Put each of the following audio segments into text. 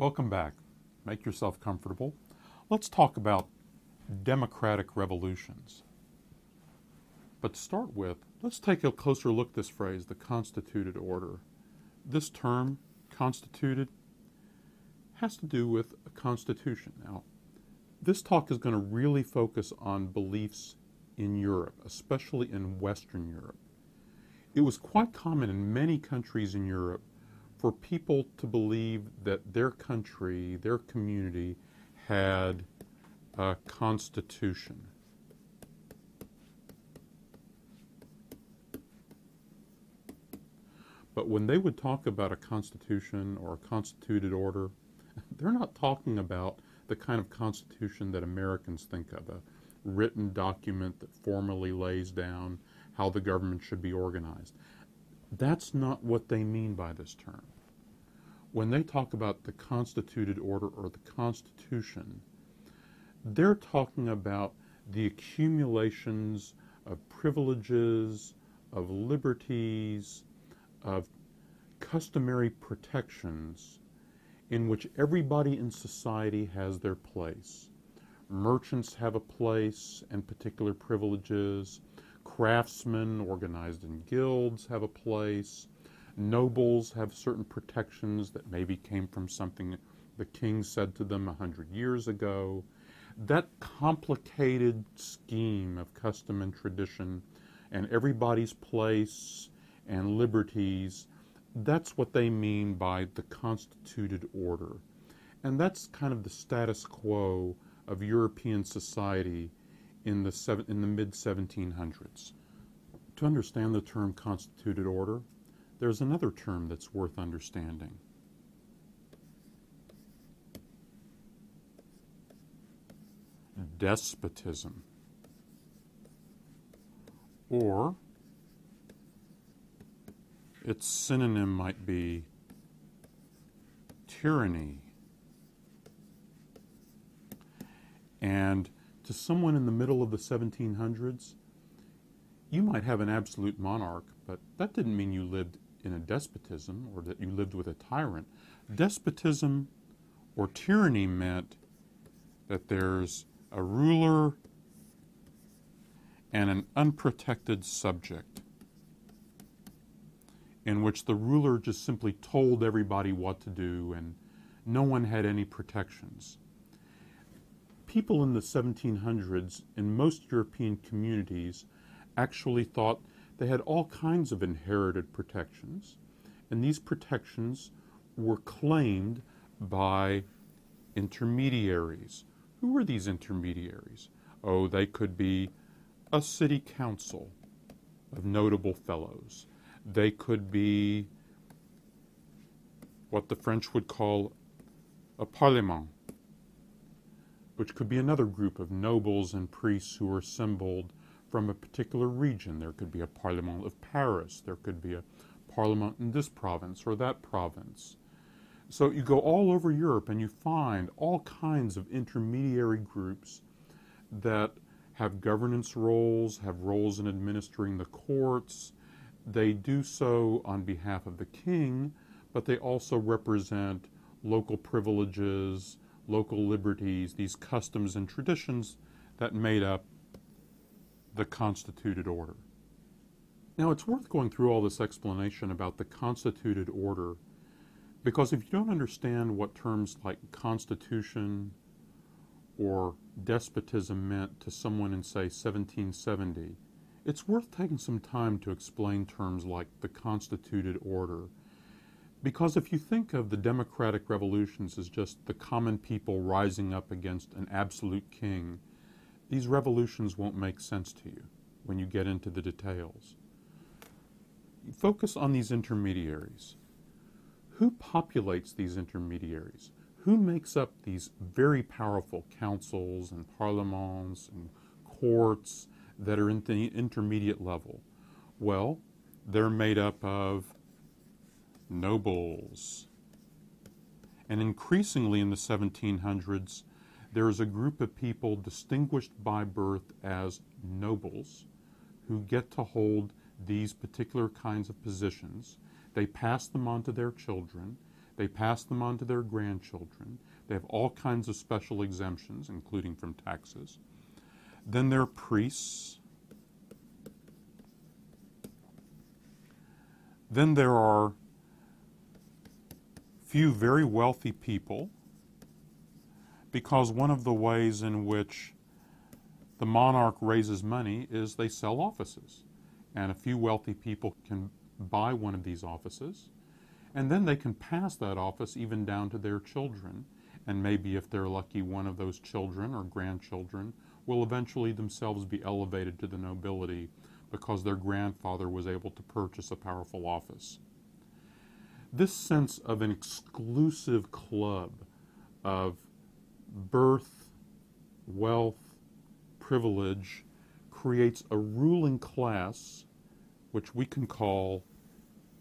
Welcome back. Make yourself comfortable. Let's talk about democratic revolutions. But to start with, let's take a closer look at this phrase, the constituted order. This term, constituted, has to do with a constitution. Now, this talk is going to really focus on beliefs in Europe, especially in Western Europe. It was quite common in many countries in Europe for people to believe that their country, their community, had a constitution. But when they would talk about a constitution or a constituted order, they're not talking about the kind of constitution that Americans think of, a written document that formally lays down how the government should be organized. That's not what they mean by this term. When they talk about the constituted order or the Constitution, they're talking about the accumulations of privileges, of liberties, of customary protections in which everybody in society has their place. Merchants have a place and particular privileges. Craftsmen organized in guilds have a place. Nobles have certain protections that maybe came from something the king said to them 100 years ago. That complicated scheme of custom and tradition and everybody's place and liberties, that's what they mean by the constituted order. And that's kind of the status quo of European society in the mid-1700s. To understand the term constituted order, there's another term that's worth understanding. Despotism. Or its synonym might be tyranny. And to someone in the middle of the 1700s, you might have an absolute monarch, but that didn't mean you lived in a despotism or that you lived with a tyrant. Despotism or tyranny meant that there's a ruler and an unprotected subject, in which the ruler just simply told everybody what to do and no one had any protections. People in the 1700s in most European communities actually thought they had all kinds of inherited protections, and these protections were claimed by intermediaries. Who were these intermediaries? Oh, they could be a city council of notable fellows. They could be what the French would call a parlement, which could be another group of nobles and priests who were assembled from a particular region. There could be a Parlement of Paris. There could be a parliament in this province or that province. So you go all over Europe and you find all kinds of intermediary groups that have governance roles, have roles in administering the courts. They do so on behalf of the king, but they also represent local privileges, local liberties, these customs and traditions that made up the constituted order. Now, it's worth going through all this explanation about the constituted order, because if you don't understand what terms like constitution or despotism meant to someone in, say, 1770, it's worth taking some time to explain terms like the constituted order. Because if you think of the democratic revolutions as just the common people rising up against an absolute king, these revolutions won't make sense to you when you get into the details. You focus on these intermediaries. Who populates these intermediaries? Who makes up these very powerful councils and parlements and courts that are in the intermediate level? Well, they're made up of nobles. And increasingly in the 1700s, there is a group of people distinguished by birth as nobles who get to hold these particular kinds of positions. They pass them on to their children. They pass them on to their grandchildren. They have all kinds of special exemptions, including from taxes. Then there are priests. Then there are few very wealthy people, because one of the ways in which the monarch raises money is they sell offices. And a few wealthy people can buy one of these offices, and then they can pass that office even down to their children. And maybe if they're lucky, one of those children or grandchildren will eventually themselves be elevated to the nobility because their grandfather was able to purchase a powerful office. This sense of an exclusive club of birth, wealth, privilege creates a ruling class which we can call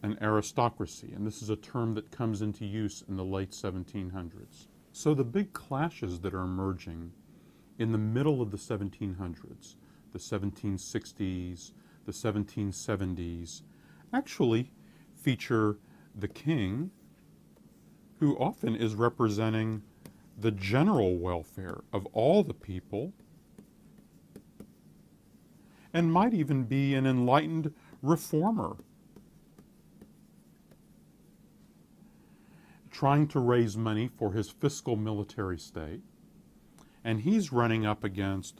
an aristocracy, and this is a term that comes into use in the late 1700s. So the big clashes that are emerging in the middle of the 1700s, the 1760s, the 1770s, actually feature the king, who often is representing the general welfare of all the people, and might even be an enlightened reformer, trying to raise money for his fiscal military state. And he's running up against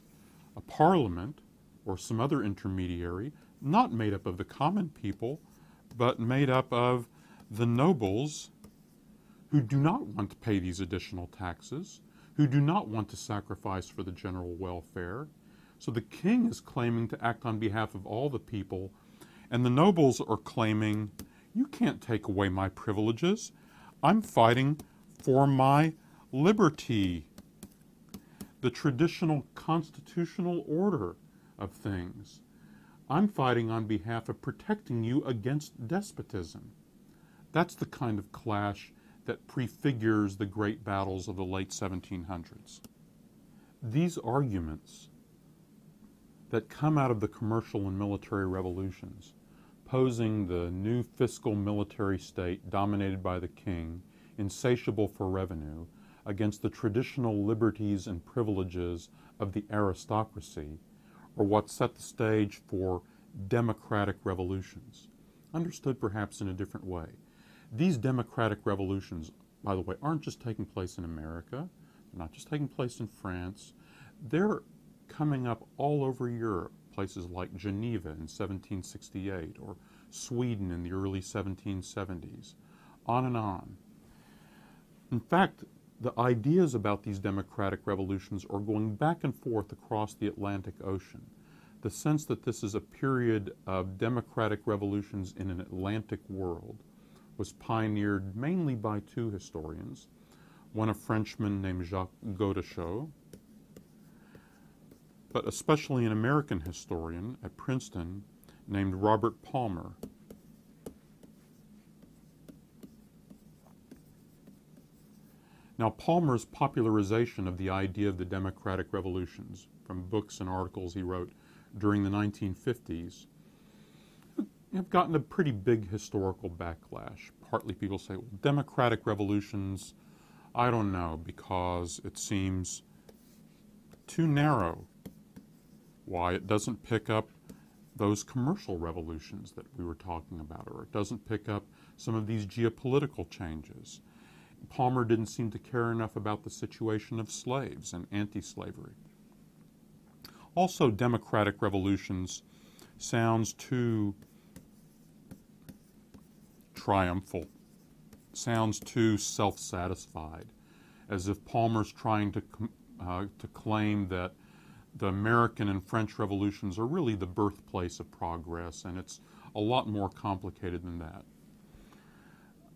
a parliament or some other intermediary, not made up of the common people, but made up of the nobles who do not want to pay these additional taxes, who do not want to sacrifice for the general welfare. So the king is claiming to act on behalf of all the people, and the nobles are claiming, you can't take away my privileges. I'm fighting for my liberty. The traditional constitutional order of things. I'm fighting on behalf of protecting you against despotism. That's the kind of clash that prefigures the great battles of the late 1700s. These arguments that come out of the commercial and military revolutions, posing the new fiscal military state dominated by the king, insatiable for revenue, against the traditional liberties and privileges of the aristocracy, are what set the stage for democratic revolutions, understood perhaps in a different way. These democratic revolutions, by the way, aren't just taking place in America, they're not just taking place in France, they're coming up all over Europe, places like Geneva in 1768, or Sweden in the early 1770s, on and on. In fact, the ideas about these democratic revolutions are going back and forth across the Atlantic Ocean. The sense that this is a period of democratic revolutions in an Atlantic world was pioneered mainly by two historians, one a Frenchman named Jacques Godechaux, but especially an American historian at Princeton named Robert Palmer. Now, Palmer's popularization of the idea of the democratic revolutions from books and articles he wrote during the 1950s have gotten a pretty big historical backlash. Partly people say, well, democratic revolutions, I don't know, because it seems too narrow. Why, it doesn't pick up those commercial revolutions that we were talking about, or it doesn't pick up some of these geopolitical changes. Palmer didn't seem to care enough about the situation of slaves and anti-slavery. Also, democratic revolutions sounds too triumphal, sounds too self-satisfied, as if Palmer's trying to claim that the American and French revolutions are really the birthplace of progress, and it's a lot more complicated than that.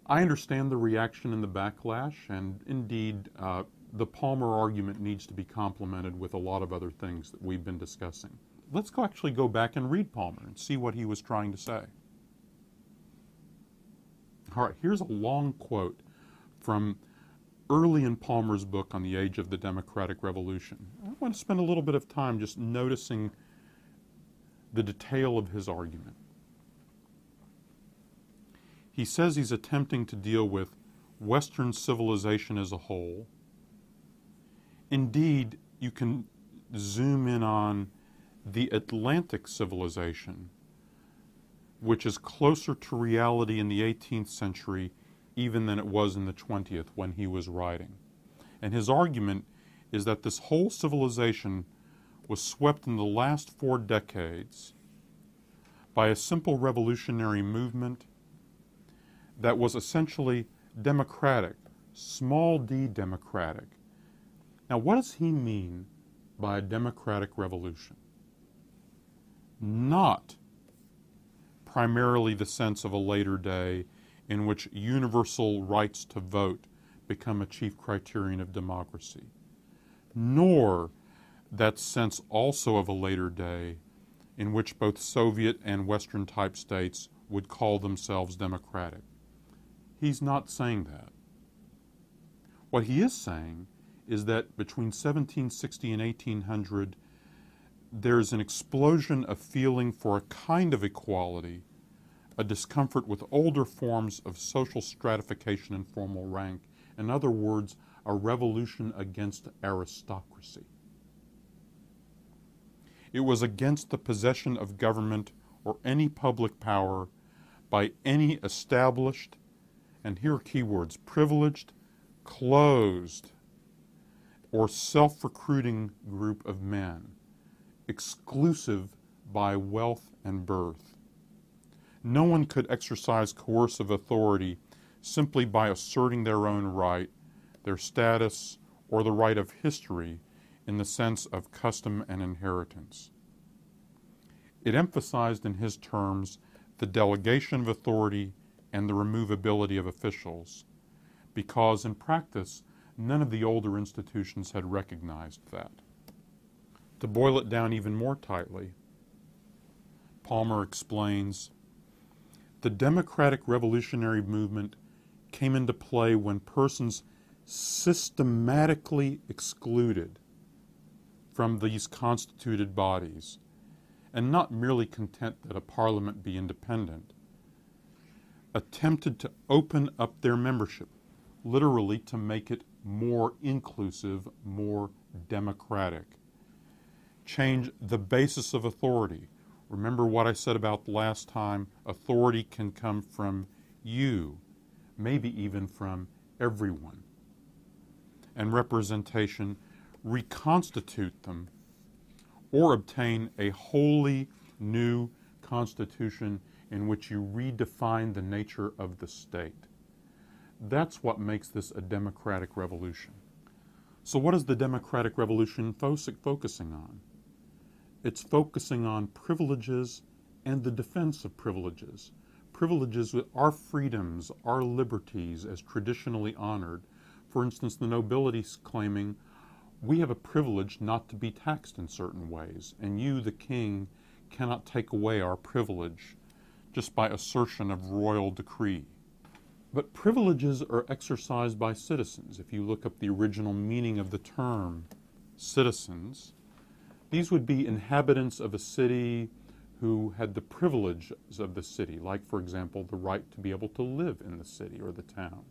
I understand the reaction and the backlash, and indeed, the Palmer argument needs to be complemented with a lot of other things that we've been discussing. Let's actually go back and read Palmer and see what he was trying to say. All right, here's a long quote from early in Palmer's book on the age of the Democratic Revolution. I want to spend a little bit of time just noticing the detail of his argument. He says he's attempting to deal with Western civilization as a whole. Indeed, you can zoom in on the Atlantic civilization, which is closer to reality in the 18th century even than it was in the 20th when he was writing. And his argument is that this whole civilization was swept in the last 4 decades by a simple revolutionary movement that was essentially democratic, small d democratic. Now, what does he mean by a democratic revolution? Not primarily the sense of a later day in which universal rights to vote become a chief criterion of democracy, nor that sense also of a later day in which both Soviet and Western type states would call themselves democratic. He's not saying that. What he is saying is that between 1760 and 1800, there's an explosion of feeling for a kind of equality, a discomfort with older forms of social stratification and formal rank. In other words, a revolution against aristocracy. It was against the possession of government or any public power by any established, and here are keywords, privileged, closed, or self-recruiting group of men, exclusive by wealth and birth. No one could exercise coercive authority simply by asserting their own right, their status, or the right of history in the sense of custom and inheritance. It emphasized in his terms the delegation of authority and the removability of officials, because in practice, none of the older institutions had recognized that. To boil it down even more tightly, Palmer explains, the democratic revolutionary movement came into play when persons systematically excluded from these constituted bodies, and not merely content that a parliament be independent, attempted to open up their membership, literally to make it more inclusive, more democratic. Change the basis of authority. Remember what I said about last time, authority can come from you, maybe even from everyone. And representation, reconstitute them, or obtain a wholly new constitution in which you redefine the nature of the state. That's what makes this a democratic revolution. So what is the democratic revolution focusing on? It's focusing on privileges and the defense of privileges. Privileges with our freedoms, our liberties as traditionally honored. For instance, the nobility claiming, we have a privilege not to be taxed in certain ways, and you, the king, cannot take away our privilege just by assertion of royal decree. But privileges are exercised by citizens. If you look up the original meaning of the term citizens, these would be inhabitants of a city who had the privileges of the city, like, for example, the right to be able to live in the city or the town.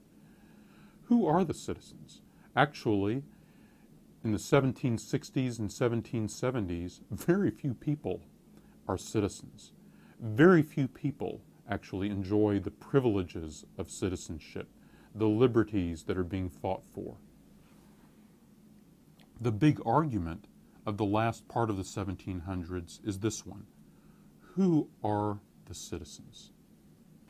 Who are the citizens? Actually, in the 1760s and 1770s, very few people are citizens. Very few people actually enjoy the privileges of citizenship, the liberties that are being fought for. The big argument of the last part of the 1700s is this one. Who are the citizens?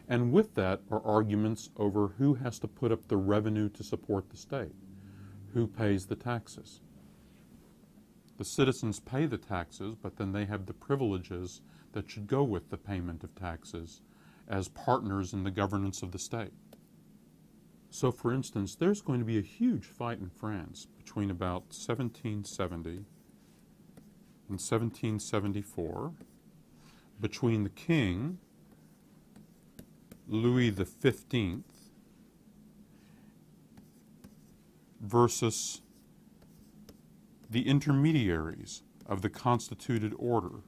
And with that are arguments over who has to put up the revenue to support the state, who pays the taxes. The citizens pay the taxes, but then they have the privileges that should go with the payment of taxes as partners in the governance of the state. So, for instance, there's going to be a huge fight in France between about 1770 and 1774 between the king, Louis XV, versus the intermediaries of the constituted order,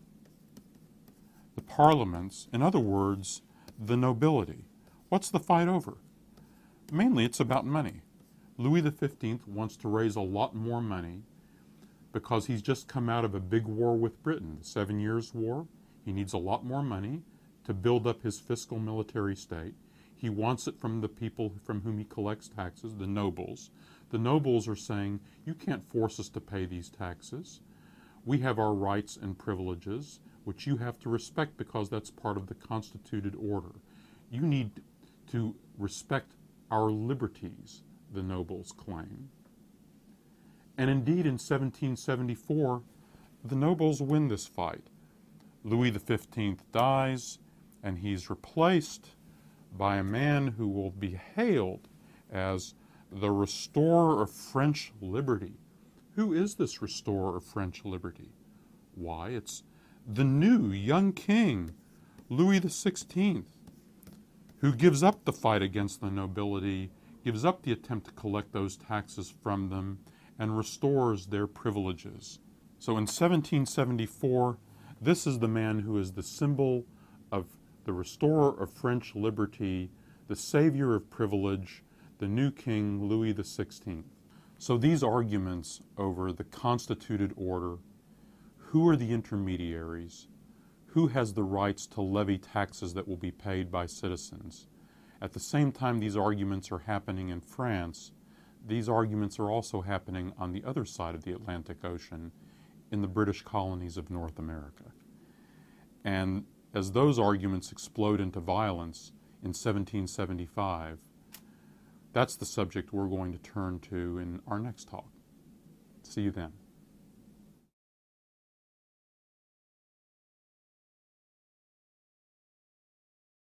the parliaments, in other words, the nobility. What's the fight over? Mainly it's about money. Louis XV wants to raise a lot more money because he's just come out of a big war with Britain, the 7 Years' War. He needs a lot more money to build up his fiscal military state. He wants it from the people from whom he collects taxes, the nobles. The nobles are saying, you can't force us to pay these taxes. We have our rights and privileges, which you have to respect because that's part of the constituted order. You need to respect our liberties, the nobles claim. And indeed, in 1774, the nobles win this fight. Louis XV dies, and he's replaced by a man who will be hailed as the restorer of French liberty. Who is this restorer of French liberty? Why, it's the new young king, Louis XVI, who gives up the fight against the nobility, gives up the attempt to collect those taxes from them, and restores their privileges. So in 1774, this is the man who is the symbol of the restorer of French liberty, the savior of privilege, the new king, Louis XVI. So these arguments over the constituted order, who are the intermediaries, who has the rights to levy taxes that will be paid by citizens. At the same time these arguments are happening in France, these arguments are also happening on the other side of the Atlantic Ocean in the British colonies of North America. And as those arguments explode into violence in 1775, that's the subject we're going to turn to in our next talk. See you then.